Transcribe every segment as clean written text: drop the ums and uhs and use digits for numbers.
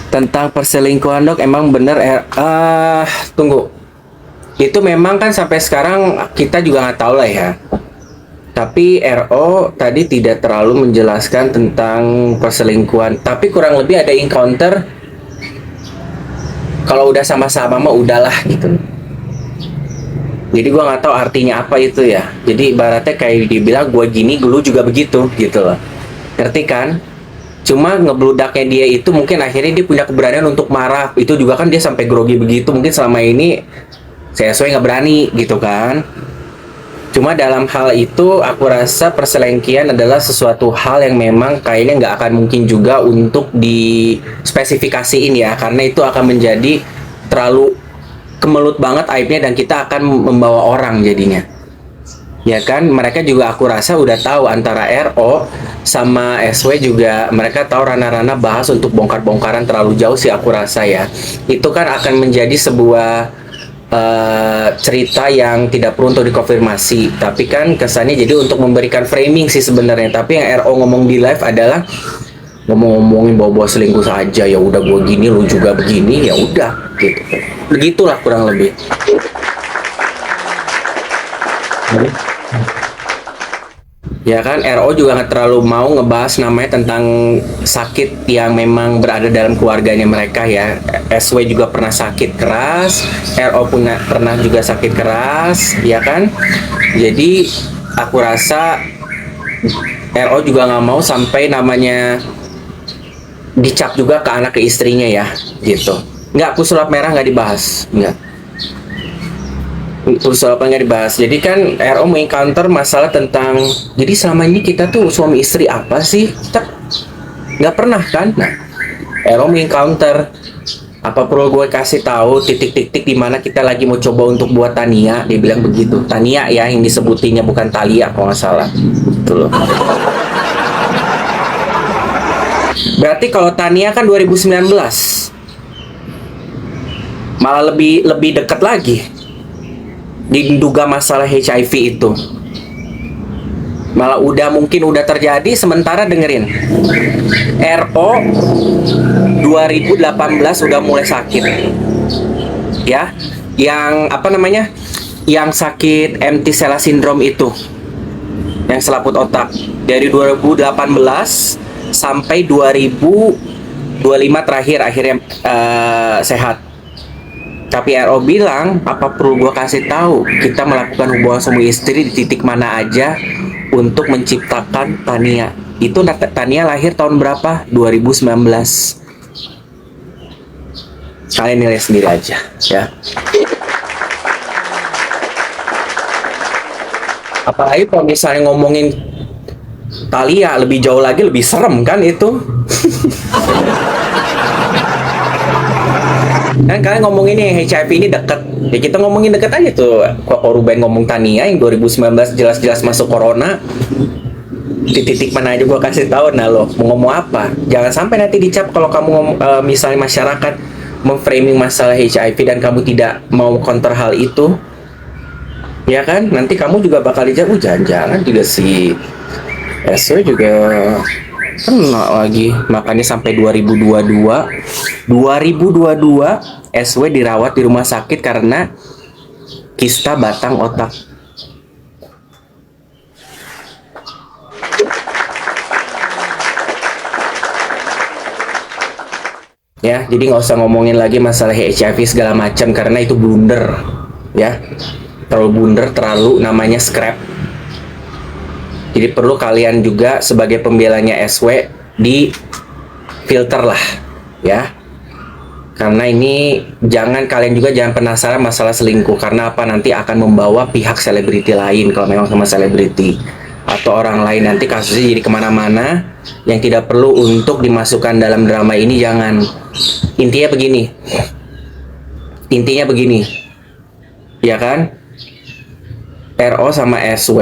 Tentang perselingkuhan dok, emang bener tunggu. Itu memang kan sampai sekarang kita juga nggak tahu lah ya. Tapi RO tadi tidak terlalu menjelaskan tentang perselingkuhan. Tapi kurang lebih ada encounter. Kalau udah sama-sama mah udahlah gitu. Jadi gua nggak tahu artinya apa itu ya. Jadi ibaratnya kayak dibilang gua gini, lu juga begitu gitu loh. Ngerti kan? Cuma ngebludaknya dia itu mungkin akhirnya dia punya keberanian untuk marah. Itu juga kan dia sampai grogi begitu. Mungkin selama ini saya sesuai nggak berani gitu kan. Cuma dalam hal itu aku rasa perselingkuhan adalah sesuatu hal yang memang kayaknya nggak akan mungkin juga untuk dispesifikasiin ya. Karena itu akan menjadi terlalu kemelut banget aibnya dan kita akan membawa orang jadinya. Ya kan, mereka juga aku rasa udah tahu antara RO sama SW juga mereka tahu ranah-ranah bahas untuk bongkar-bongkaran terlalu jauh sih aku rasa ya. Itu kan akan menjadi sebuah cerita yang tidak perlu untuk dikonfirmasi, tapi kan kesannya jadi untuk memberikan framing sih sebenarnya. Tapi yang RO ngomong di live adalah ngomong-ngomongin bawa-bawa selingkuh saja, ya udah gue gini lu juga begini, ya udah gitu. Begitulah kurang lebih. Ya kan, RO juga nggak terlalu mau ngebahas namanya tentang sakit yang memang berada dalam keluarganya mereka ya. SW juga pernah sakit keras, RO pernah juga sakit keras, ya kan. Jadi aku rasa RO juga nggak mau sampai namanya dicap juga ke anak ke istrinya ya, gitu. Nggak, pesulap merah nggak dibahas, nggak. Usul apa nggak dibahas. Jadi kan RO mengencounter masalah tentang jadi selama ini kita tuh suami istri apa sih, kita nggak pernah kan. Nah, RO mengencounter apa perlu gue kasih tahu titik-titik di mana kita lagi mau coba untuk buat Tania. Dia bilang begitu, Tania ya yang disebutinya, bukan Talia kalau nggak salah gitu loh. Berarti kalau Tania kan 2019 malah lebih dekat lagi diduga masalah HIV itu, malah mungkin udah terjadi. Sementara dengerin, RO 2018 udah mulai sakit ya, yang apa namanya, yang sakit empty cell syndrome itu, yang selaput otak, dari 2018 sampai 2025 terakhir akhirnya sehat. Tapi RO bilang, apa perlu gue kasih tahu kita melakukan hubungan suami istri di titik mana aja untuk menciptakan Tania. Itu Tania lahir tahun berapa? 2019. Kalian nilai sendiri aja ya. Apalagi kalau misalnya ngomongin Talia lebih jauh lagi, lebih serem kan itu. Kan kalian ngomongin nih HIV ini deket ya, kita ngomongin deket aja tuh. Kok Ruben ngomong Tania yang 2019 jelas-jelas masuk corona, di titik mana aja gua kasih tahu. Nah lo mau ngomong apa, jangan sampai nanti dicap kalau kamu misalnya masyarakat memframing masalah HIV dan kamu tidak mau counter hal itu, ya kan, nanti kamu juga bakal dijawab, jangan-jangan juga si SW juga kena lagi. Makanya sampai 2022 SW dirawat di rumah sakit karena kista batang otak. Ya, jadi nggak usah ngomongin lagi masalah HIV segala macam karena itu blunder ya, terlalu blunder, terlalu namanya scrap. Jadi perlu kalian juga sebagai pembelanya SW di filter lah ya. Karena ini kalian juga jangan penasaran masalah selingkuh, karena apa, nanti akan membawa pihak selebriti lain kalau memang sama selebriti atau orang lain, nanti kasusnya jadi kemana-mana yang tidak perlu untuk dimasukkan dalam drama ini. Jangan. Intinya begini ya kan, RO sama SW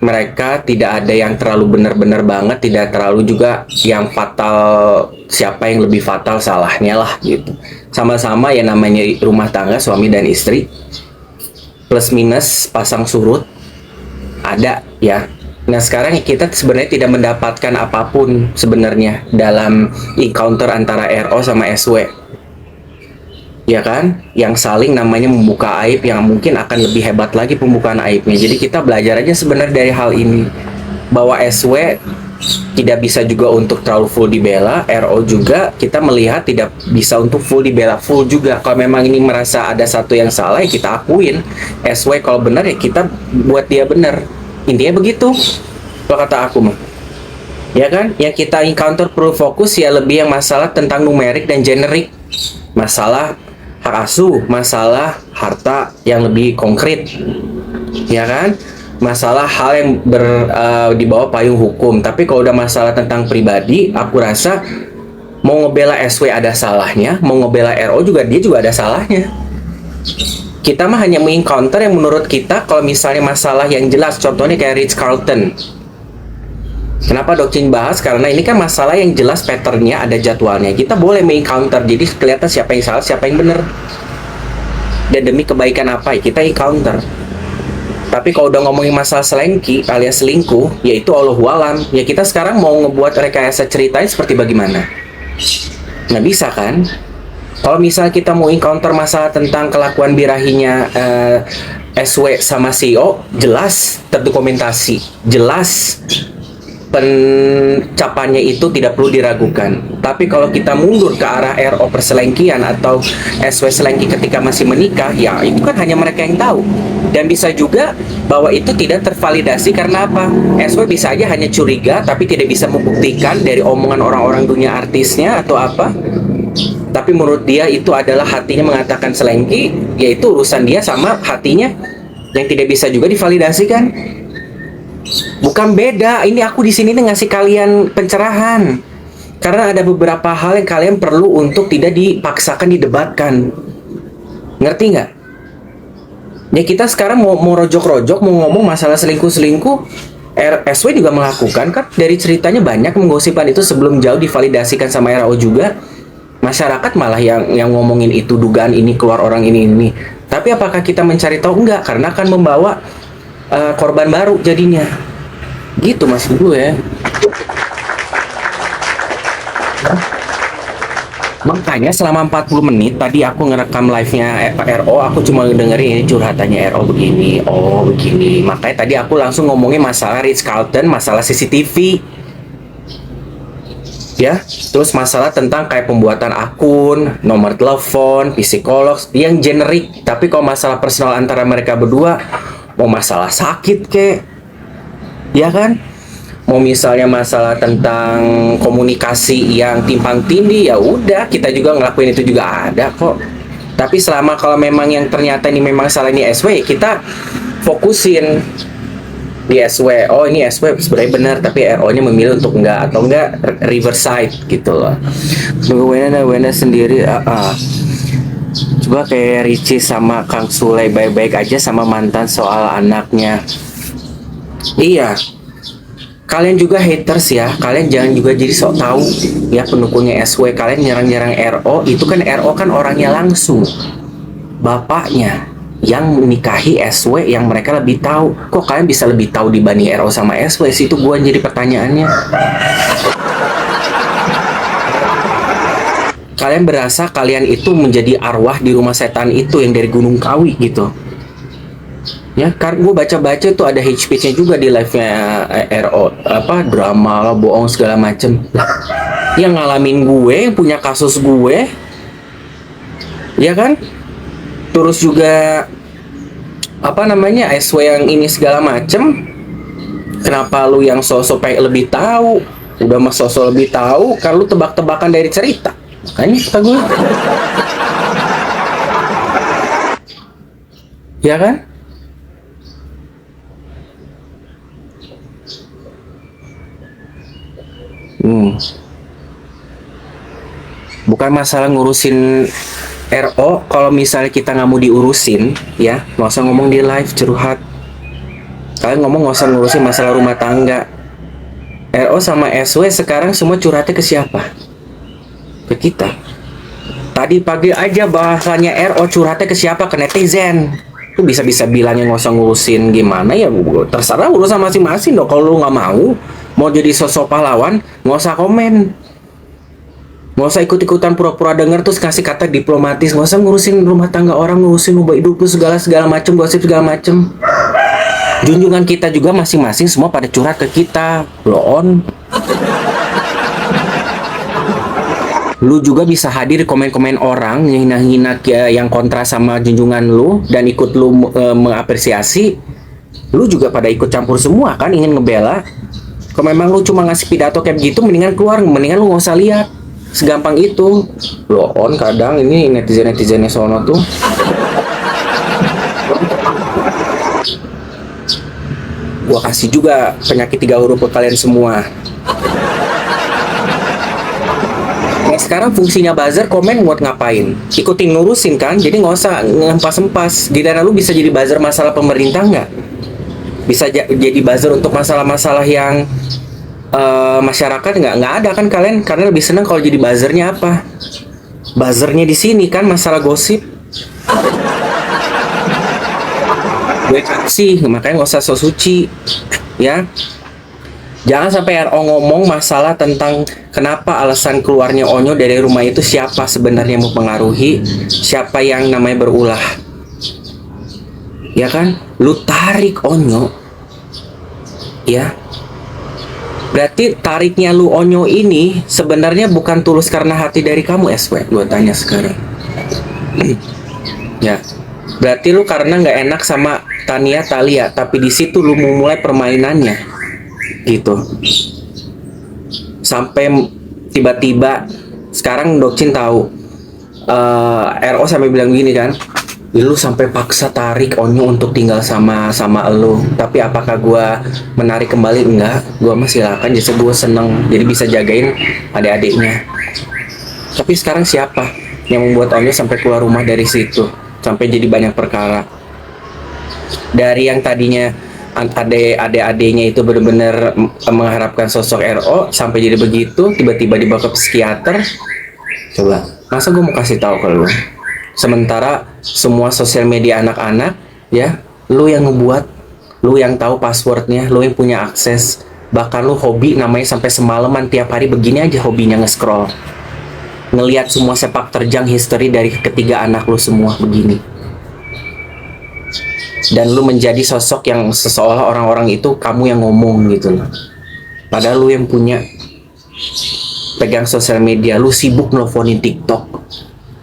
mereka tidak ada yang terlalu benar-benar banget, tidak terlalu juga yang fatal. Siapa yang lebih fatal salahnya lah gitu. Sama-sama ya namanya rumah tangga suami dan istri, plus minus pasang surut ada ya. Nah sekarang kita sebenarnya tidak mendapatkan apapun sebenarnya dalam encounter antara RO sama SW, ya kan? Yang saling namanya membuka aib yang mungkin akan lebih hebat lagi pembukaan aibnya. Jadi kita belajar aja sebenarnya dari hal ini, bahwa SW tidak bisa juga untuk terlalu full dibela, RO juga kita melihat tidak bisa untuk full dibela full juga. Kalau memang ini merasa ada satu yang salah ya kita akuin. SW kalau benar ya kita buat dia benar. Intinya begitu. Kalau kata aku mah. Ya kan? Yang kita encounter perlu fokus ya lebih yang masalah tentang numerik dan generik. Masalah hak asuh, masalah harta yang lebih konkret. Ya kan? Masalah hal yang di bawah payung hukum. Tapi kalau udah masalah tentang pribadi, aku rasa mau ngebela SW ada salahnya, mau ngebela RO juga dia juga ada salahnya. Kita mah hanya mengencounter yang menurut kita kalau misalnya masalah yang jelas, contohnya kayak Ritz Carlton. Kenapa Dokcin bahas? Karena ini kan masalah yang jelas patternnya, ada jadwalnya. Kita boleh mengencounter, jadi kelihatan siapa yang salah, siapa yang benar. Dan demi kebaikan apa ya, kita encounter. Tapi kalau udah ngomongin masalah selengki alias selingkuh, yaitu Allahualam. Ya kita sekarang mau ngebuat rekayasa ceritanya seperti bagaimana? Nggak bisa kan? Kalau misal kita mau encounter masalah tentang kelakuan birahinya SW sama CEO, jelas terdokumentasi, jelas pencapannya itu tidak perlu diragukan. Tapi kalau kita mundur ke arah RO perselengkian atau SW selengki ketika masih menikah, ya itu kan hanya mereka yang tahu. Dan bisa juga bahwa itu tidak tervalidasi karena apa? SW bisa aja hanya curiga tapi tidak bisa membuktikan dari omongan orang-orang dunia artisnya atau apa. Tapi menurut dia itu adalah hatinya mengatakan selengki, yaitu urusan dia sama hatinya yang tidak bisa juga divalidasikan. Bukan beda, ini aku di sini nih ngasih kalian pencerahan. Karena ada beberapa hal yang kalian perlu untuk tidak dipaksakan didebatkan. Ngerti nggak? Ya kita sekarang mau rojok-rojok, mau ngomong masalah selingkuh-selingkuh, RSW juga melakukan kan, dari ceritanya banyak menggosipkan itu sebelum jauh divalidasikan sama RO juga. Masyarakat malah yang ngomongin itu, dugaan ini keluar orang ini. Tapi apakah kita mencari tahu? Enggak, karena akan membawa korban baru jadinya. Gitu maksud gue. Makanya selama 40 menit tadi aku ngerekam live-nya RO, aku cuma dengerin ini curhatannya RO begini, oh begini. Makanya tadi aku langsung ngomongin masalah Ritz Carlton, masalah CCTV. Ya, terus masalah tentang kayak pembuatan akun, nomor telepon, psikolog, yang generik. Tapi kalau masalah personal antara mereka berdua, mau masalah sakit kek, ya kan? Mau misalnya masalah tentang komunikasi yang timpang tindih, ya udah kita juga ngelakuin itu juga ada kok. Tapi selama kalau memang yang ternyata ini memang salah ini SW, kita fokusin di SW. Oh ini SW sebenarnya benar, tapi RO-nya memilih untuk enggak, atau enggak Riverside gitu loh. Wena sendiri, coba kayak Richie sama Kang Sule baik-baik aja sama mantan soal anaknya. Iya. Kalian juga haters ya, kalian jangan juga jadi sok tahu ya pendukungnya SW. Kalian nyerang-nyerang RO, itu kan RO kan orangnya langsung, bapaknya yang menikahi SW yang mereka lebih tahu. Kok kalian bisa lebih tahu dibanding RO sama SW sih? Itu gua jadi pertanyaannya. Kalian berasa kalian itu menjadi arwah di rumah setan itu yang dari Gunung Kawi gitu. Ya, karena gue baca-baca tuh ada hate speech-nya juga di live-nya RO, apa drama lah, bohong segala macem. Yang ngalamin gue, yang punya kasus gue, ya kan? Terus juga apa namanya SW yang ini segala macem. Kenapa lu yang sosok lebih tahu? Udah mas sosok lebih tahu, kan lu tebak-tebakan dari cerita. Makanya kata gue, ya kan? Bukan masalah ngurusin RO. Kalau misalnya kita nggak mau diurusin, ya nggak usah ngomong di live curhat. Kalian ngomong nggak usah ngurusin masalah rumah tangga. RO sama SW sekarang semua curhatnya ke siapa? Ke kita. Tadi pagi aja bahasanya RO curhatnya ke siapa? Ke netizen. Lu bisa-bisa bilangnya nggak usah ngurusin gimana ya, terserah urusan masing-masing dong. Kalau lu nggak mau jadi sosok pahlawan, nggak usah komen. Nggak usah ikut-ikutan pura-pura denger terus kasih kata diplomatis. Nggak usah ngurusin rumah tangga orang, ngurusin ubah hidup lu segala macem, gosip segala macem. Junjungan kita juga masing-masing semua pada curhat ke kita. Blow on. Lu juga bisa hadir di komen-komen orang yang hina-hina yang kontra sama junjungan lu dan ikut lu mengapresiasi. Lu juga pada ikut campur semua kan, ingin ngebela. Kalau memang lu cuma ngasih pidato kayak begitu, mendingan keluar, mendingan lu nggak usah lihat. Segampang itu. Blow on kadang ini netizen-netizennya sono tuh. Gua kasih juga penyakit 3 huruf ke kalian semua. Nah, sekarang fungsinya buzzer komen buat ngapain? Ikutin ngurusin kan? Jadi nggak usah ngempas-empas. Giliran lu bisa jadi buzzer masalah pemerintah nggak? Bisa jadi buzzer untuk masalah-masalah yang masyarakat nggak ada kan kalian? Karena lebih senang kalau jadi buzzernya apa? Buzzernya di sini kan masalah gosip. Gue sih makanya nggak usah so suci, ya. Jangan sampai RO ngomong masalah tentang kenapa alasan keluarnya Onyo dari rumah itu, siapa sebenarnya yang mempengaruhi, siapa yang namanya berulah. Ya kan? Lu tarik Onyo. Ya. Berarti tariknya lu Onyo ini sebenarnya bukan tulus karena hati dari kamu, SW. Gue tanya sekarang. Ya. Berarti lu karena nggak enak sama Talia, tapi di situ lu mau mulai permainannya. Gitu. Sampai tiba-tiba sekarang Dokcin tahu RO sampai bilang gini kan, lu sampai paksa tarik Onyo untuk tinggal sama lu, tapi apakah gua menarik kembali? Enggak, gua mah silakan, jadi gua seneng jadi bisa jagain adik-adiknya. Tapi sekarang siapa yang membuat Onyo sampai keluar rumah dari situ, sampai jadi banyak perkara? Dari yang tadinya adik-adiknya itu benar-benar mengharapkan sosok RO sampai jadi begitu, tiba-tiba dibawa ke psikiater. Coba, masa gue mau kasih tahu ke lu? Sementara semua sosial media anak-anak, ya, lu yang ngebuat, lu yang tahu passwordnya, lu yang punya akses. Bahkan lu hobi namanya sampai semalaman tiap hari begini aja hobinya nge-scroll, ngelihat semua sepak terjang history dari ketiga anak lu semua begini. Dan lu menjadi sosok yang seseolah orang-orang itu kamu yang ngomong gitu loh. Padahal lu yang punya pegang sosial media, lu sibuk nelfonin TikTok.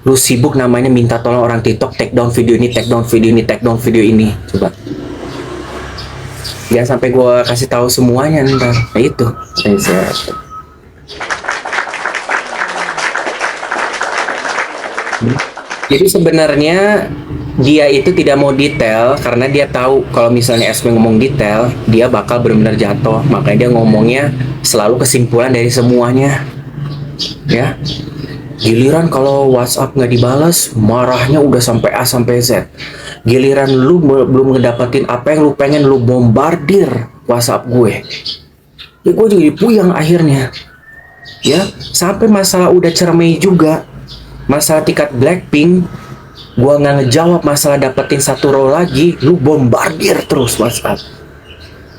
Lu sibuk namanya minta tolong orang TikTok take down video ini, take down video ini, take down video ini. Coba. Jangan sampai gua kasih tahu semuanya ntar. Nah itu. Jadi sebenarnya dia itu tidak mau detail karena dia tahu kalau misalnya SW ngomong detail, dia bakal benar-benar jatuh. Makanya dia ngomongnya selalu kesimpulan dari semuanya. Ya. Giliran kalau WhatsApp nggak dibalas, marahnya udah sampai A sampai Z. Giliran lu belum ngedapetin apa yang lu pengen, lu bombardir WhatsApp gue. Ya gue jadi puyeng akhirnya. Ya, sampai masalah udah cermai juga. Masalah tiket Blackpink, gua nggak ngejawab, masalah dapetin 1 row lagi, lu bombardir terus WhatsApp.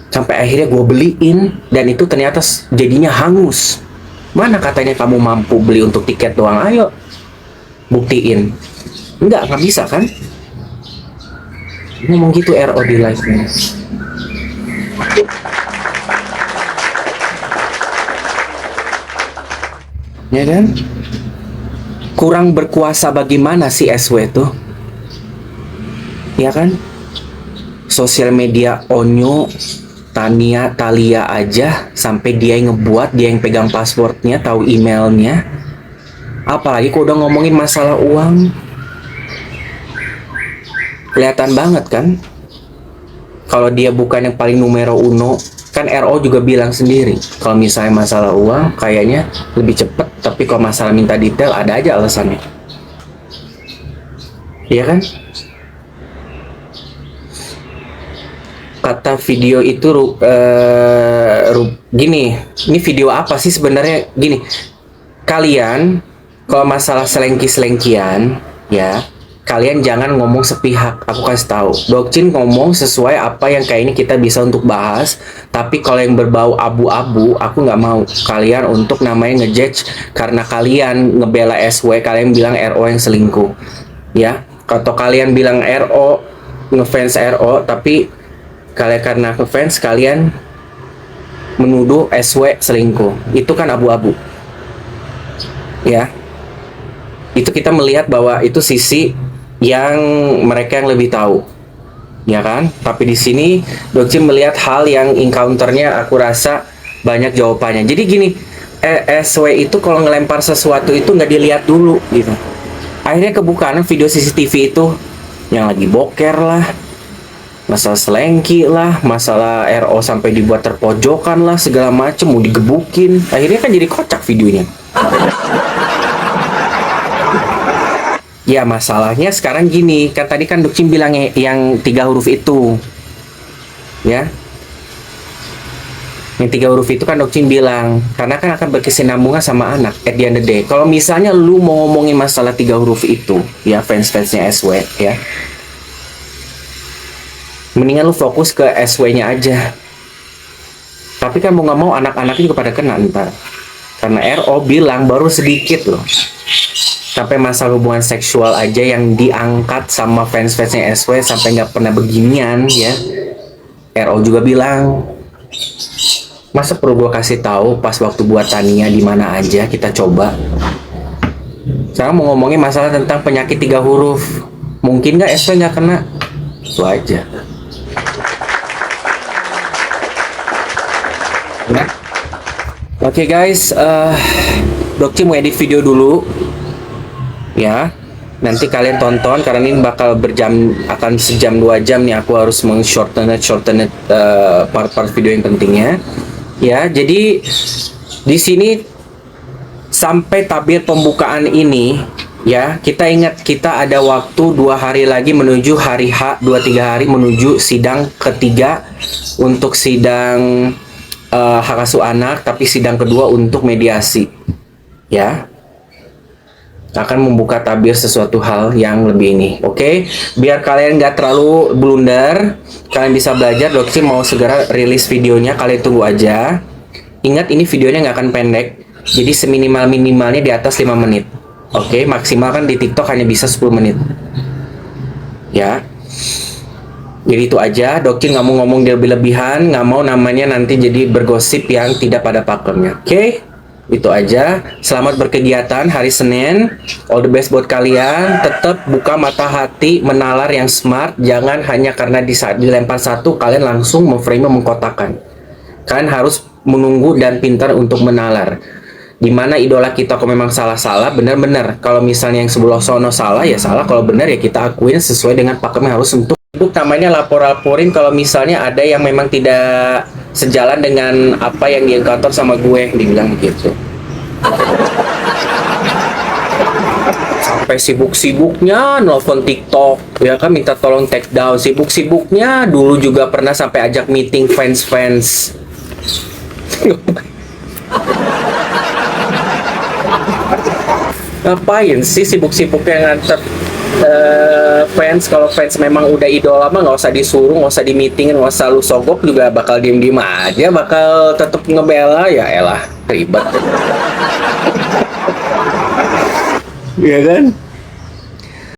Sampai akhirnya gua beliin, dan itu ternyata jadinya hangus. Mana katanya kamu mampu beli untuk tiket doang? Ayo, buktiin. Nggak bisa kan? Ngomong gitu RO di live-nya. Ya kan? Kurang berkuasa bagaimana sih SW tuh? Ya kan? Sosial media Onyo, Talia aja sampai dia yang ngebuat, dia yang pegang passwordnya, tahu emailnya. Apalagi kok udah ngomongin masalah uang. Kelihatan banget kan? Kalau dia bukan yang paling numero uno, kan RO juga bilang sendiri kalau misalnya masalah uang kayaknya lebih cepet, tapi kalau masalah minta detail ada aja alasannya. Iya kan? Kata video itu gini, ini video apa sih sebenarnya? Gini, kalian kalau masalah selengki-selengkian, ya, kalian jangan ngomong sepihak. Aku kasih tahu, Dokcin ngomong sesuai apa yang kayak ini kita bisa untuk bahas. Tapi kalau yang berbau abu-abu, aku nggak mau kalian untuk namanya ngejudge karena kalian ngebela SW, kalian bilang RO yang selingkuh. Ya, kalau kalian bilang RO ngefans RO, tapi kalian karena ngefans kalian menuduh SW selingkuh, itu kan abu-abu. Ya, itu kita melihat bahwa itu sisi yang mereka yang lebih tahu, ya kan? Tapi di sini Dokcin melihat hal yang encounternya aku rasa banyak jawabannya. Jadi gini, SW itu kalau ngelempar sesuatu itu nggak dilihat dulu gitu. Akhirnya kebukaan video CCTV itu yang lagi boker lah, masalah selengki lah, masalah RO sampai dibuat terpojokan lah, segala macem mau digebukin. Akhirnya kan jadi kocak videonya. Ya masalahnya sekarang gini, kan tadi kan Dokcin bilang yang 3 huruf itu, ya, yang 3 huruf itu kan Dokcin bilang, karena kan akan berkesinambungan sama anak. At the end of the day, kalau misalnya lu mau ngomongin masalah 3 huruf itu, ya fans-fansnya SW, ya, mendingan lu fokus ke SW-nya aja. Tapi kan mau nggak mau anak-anaknya juga pada kena ntar, karena RO bilang baru sedikit loh. Sampai masalah hubungan seksual aja yang diangkat sama fans-fansnya SW sampai nggak pernah beginian, ya. RO juga bilang, masa perlu gue kasih tahu pas waktu buat Tania di mana aja kita coba. Sekarang mau ngomongin masalah tentang penyakit 3 huruf, mungkin nggak SW nggak kena? Itu aja. Nah. Oke guys, Dokcin mau edit video dulu. Ya, nanti kalian tonton karena ini bakal akan sejam 2 jam nih. Aku harus shorten part-part video yang pentingnya. Ya, jadi di sini sampai tabir pembukaan ini, ya, kita ingat kita ada waktu 2 hari lagi menuju hari H, 2-3 hari menuju sidang ketiga untuk sidang hak asuh anak, tapi sidang kedua untuk mediasi. Ya, akan membuka tabir sesuatu hal yang lebih ini, oke? Biar kalian nggak terlalu blunder, kalian bisa belajar. Dokcin mau segera rilis videonya, kalian tunggu aja. Ingat ini videonya nggak akan pendek, jadi seminimal-minimalnya di atas 5 menit, oke? Maksimal kan di TikTok hanya bisa 10 menit, ya. Jadi itu aja, Dokcin nggak mau ngomong lebih-lebihan, nggak mau namanya nanti jadi bergosip yang tidak pada pakemnya, oke? Itu aja. Selamat berkegiatan hari Senin. All the best buat kalian. Tetap buka mata hati, menalar yang smart. Jangan hanya karena dilempar satu kalian langsung memframe mengkotakkan. Kalian harus menunggu dan pintar untuk menalar. Dimana idola kita kalau memang salah-salah, benar-benar. Kalau misalnya yang sebelah sono salah, ya salah. Kalau benar ya kita akuin sesuai dengan pakemnya harus untuk namanya lapor-laporin kalau misalnya ada yang memang tidak sejalan dengan apa yang dia kantor sama gue, dibilang begitu. Sampai sibuk-sibuknya nelfon TikTok, ya kan, minta tolong take down. Sibuk-sibuknya dulu juga pernah sampai ajak meeting fans-fans. Ngapain sih sibuk-sibuknya nganter fans? Kalau fans memang udah idola mah nggak usah disuruh, nggak usah di meetingin, nggak usah lu sogok juga bakal diem-diem aja, bakal tetap ngebela. Ya elah, ribet. Iya kan?